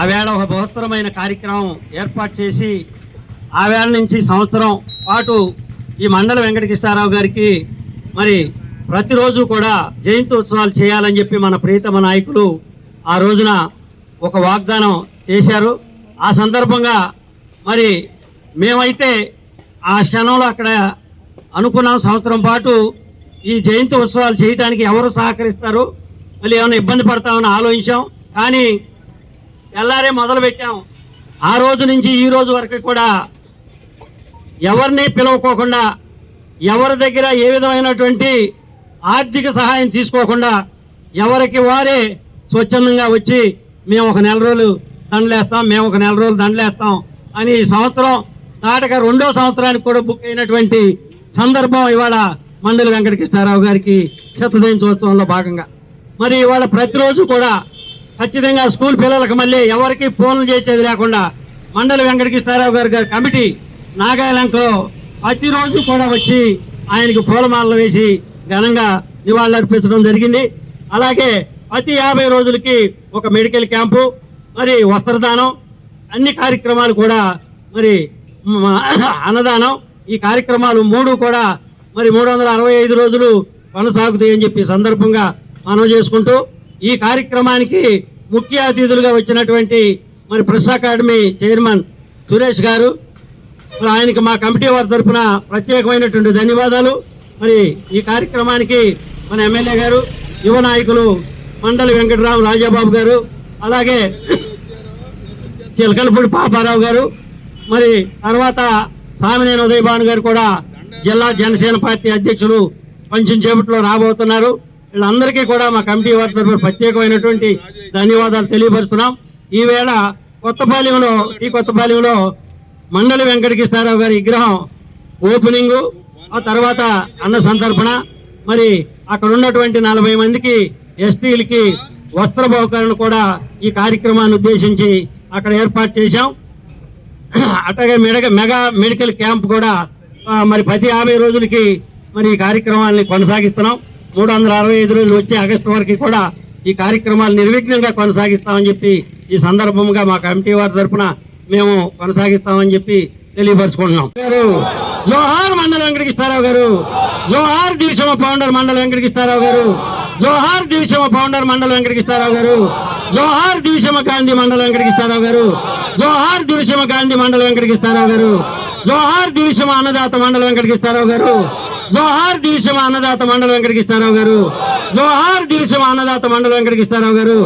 ఆవేళ ఒక బృహత్తరమైన కార్యక్రమం ఏర్పాటు చేసి ఆవేళ నుంచి సంవత్సరం పాటు ఈ మండల వెంకటకృష్ణారావు గారికి మరి ప్రతిరోజు కూడా జయంతి ఉత్సవాలు చేయాలని చెప్పి మన ప్రియతమ నాయకులు ఆ రోజున ఒక వాగ్దానం చేశారు. ఆ సందర్భంగా మరి మేమైతే ఆ క్షణంలో అక్కడ అనుకున్నాం, సంవత్సరం పాటు ఈ జయంతి ఉత్సవాలు చేయడానికి ఎవరు సహకరిస్తారు, మళ్ళీ ఏమైనా ఇబ్బంది పడతామని ఆలోచించాం. కానీ తెల్లారే మొదలు పెట్టాం. ఆ రోజు నుంచి ఈ రోజు వరకు కూడా ఎవరిని పిలవకోకుండా, ఎవరి దగ్గర ఏ విధమైనటువంటి ఆర్థిక సహాయం తీసుకోకుండా ఎవరికి వారే స్వచ్ఛందంగా వచ్చి మేము ఒక నెల రోజులు దండలేస్తాం అని ఈ సంవత్సరం దాటగా 2వ సంవత్సరానికి కూడా బుక్ అయినటువంటి సందర్భం ఇవాళ మండలి వెంకటకృష్ణారావు గారికి శతదినోత్సవంలో భాగంగా మరి ఇవాళ ప్రతిరోజు కూడా ఖచ్చితంగా స్కూల్ పిల్లలకు మళ్ళీ ఎవరికి ఫోన్లు చేసేది లేకుండా మండలి వెంకటకృష్ణారావు గారి కమిటీ నాగాలంకలో ప్రతిరోజు కూడా వచ్చి ఆయనకు పూలమాలలు వేసి ఘనంగా నివాళులర్పించడం జరిగింది. అలాగే ప్రతి 50 రోజులకి ఒక మెడికల్ క్యాంపు, మరి వస్త్రదానం, అన్ని కార్యక్రమాలు కూడా, మరి అన్నదానం, ఈ కార్యక్రమాలు 3 కూడా మరి 365 రోజులు కొనసాగుతాయని చెప్పి సందర్భంగా మనం చేసుకుంటూ ఈ కార్యక్రమానికి ముఖ్య అతిథులుగా వచ్చినటువంటి మరి ప్రెస్ అకాడమీ చైర్మన్ సురేష్ గారు, ఆయనకి మా కమిటీ వారి తరఫున ప్రత్యేకమైనటువంటి ధన్యవాదాలు. మరి ఈ కార్యక్రమానికి మన ఎమ్మెల్యే గారు, యువ నాయకులు మండలి వెంకటరావు రాజాబాబు గారు, అలాగే చిలకలపూడి పాపారావు గారు, మరి తర్వాత సామినేని ఉదయభాను గారు కూడా జిల్లా జనసేన పార్టీ అధ్యక్షులు కొంచెం చేపట్లో రాబోతున్నారు. వీళ్ళందరికీ కూడా మా కమిటీ వారి తరఫున ప్రత్యేకమైనటువంటి ధన్యవాదాలు తెలియపరుస్తున్నాం. ఈవేళ కొత్తపాలెంలో మండలి వెంకటకృష్ణారావు గారి విగ్రహం ఓపెనింగు, ఆ తర్వాత అన్న సంతర్పణ, మరి అక్కడ ఉన్నటువంటి 40 మందికి ఎస్టీలకి వస్త్ర బహుకరణ కూడా ఈ కార్యక్రమాన్ని ఉద్దేశించి అక్కడ ఏర్పాటు చేశాం. అట్లాగే మెగా మెడికల్ క్యాంప్ కూడా మరి ప్రతి 50 రోజులకి మరి ఈ కార్యక్రమాన్ని కొనసాగిస్తున్నాం. 365 రోజులు వచ్చే ఆగస్టు వరకు కూడా ఈ కార్యక్రమాలు నిర్విఘ్నంగా కొనసాగిస్తామని చెప్పి ఈ సందర్భంగా మా కమిటీ వారి తరఫున మేము కొనసాగిస్తామని చెప్పి తెలియపరుచుకుంటున్నాం. జోహార్ మండల వెంకటకృష్ణారావు గారు, జోహార్ దివిషమ ఫౌండర్ మండల వెంకటకృష్ణారావు గారు, జోహార్ దివిషమ ఫౌండర్ మండల వెంకటకృష్ణారావు గారు, జోహార్ దివిషమ గాంధీ మండల వెంకటకృష్ణారావు గారు, జోహార్ దివిషమ గాంధీ మండల వెంకటకృష్ణారావు గారు, జోహార్ దివిషమ అన్నదాత మండల వెంకటకృష్ణారావు గారు, జోహార్ దివిషమ అన్నదాత మండల వెంకటకృష్ణారావు గారు, జోహార్ దివిషమ అన్నదాత మండల వెంకటకృష్ణారావు గారు,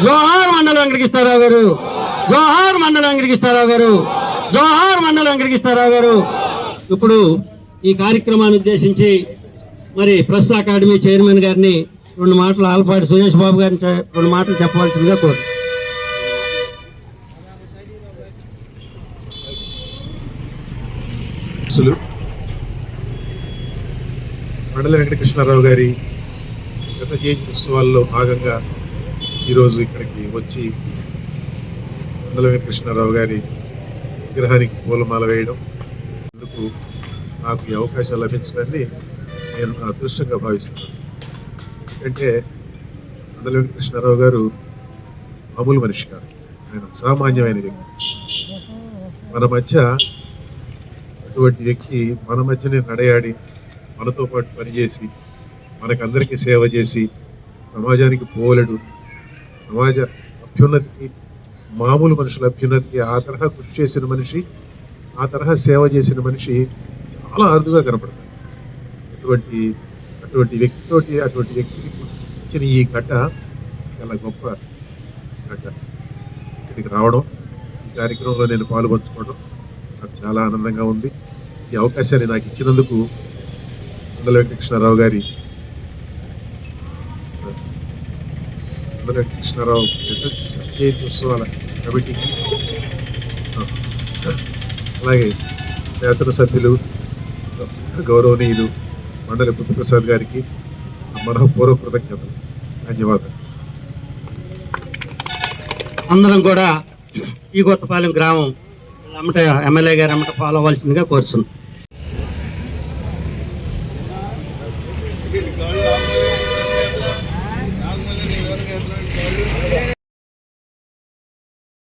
జోహార్ మండల వెంకటకృష్ణారావు గారు, జోహార్ మండల వెంకటకృష్ణారావు గారు, జోహార్ మండల వెంకటకృష్ణారావు గారు. ఇప్పుడు ఈ కార్యక్రమాన్ని ఉద్దేశించి మరి ప్రెస్ అకాడమీ చైర్మన్ గారిని 2 మాటలు, ఆలపాటి సురేష్ బాబు గారిని 2 మాటలు చెప్పవలసిందిగా కోరు. మండల వెంకటకృష్ణారావు గారి గత జయంతి ఉత్సవాల్లో భాగంగా ఈరోజు ఇక్కడికి వచ్చి మండల వెంకటకృష్ణారావు గారి విగ్రహానికి పూలమాల వేయడం, అందుకు నాకు ఈ అవకాశం లభించడాన్ని నేను అదృష్టంగా భావిస్తున్నాను. ఎందుకంటే మండల వెంకటకృష్ణారావు గారు మామూలు మనిషి కాదు, ఆయన సామాన్యమైన వ్యక్తి. మన మధ్య అటువంటి వ్యక్తి మన మధ్యనే నడయాడి, మనతో పాటు పనిచేసి, మనకందరికీ సేవ చేసి, సమాజానికి పోలెడు, సమాజ అభ్యున్నతికి, మామూలు మనుషుల అభ్యున్నతికి ఆ తరహా కృషి చేసిన మనిషి, ఆ తరహా సేవ చేసిన మనిషి చాలా అరుదుగా కనపడతాడు. అటువంటి వ్యక్తికి ఇచ్చిన ఈ గడ్డ చాలా గొప్ప గడ్డ. ఇక్కడికి రావడం, ఈ కార్యక్రమంలో నేను పాల్గొంచుకోవడం నాకు చాలా ఆనందంగా ఉంది. ఈ అవకాశాన్ని నాకు ఇచ్చినందుకు మండల వెంకటకృష్ణారావు గారి జయంతి ఉత్సవాల కమిటీకి, అలాగే శాసనసభ్యులు గౌరవనీయులు మండలి బుద్ధప్రసాద్ గారికి మనఃపూర్వక కృతజ్ఞతలు. ధన్యవాదాలు. అందరం కూడా ఈ కొత్తపాలెం గ్రామం అమ్మట ఎమ్మెల్యే గారు అమ్మట ఫాలో అవ్వాల్సిందిగా కోరుతున్నాం. నాగమల్లి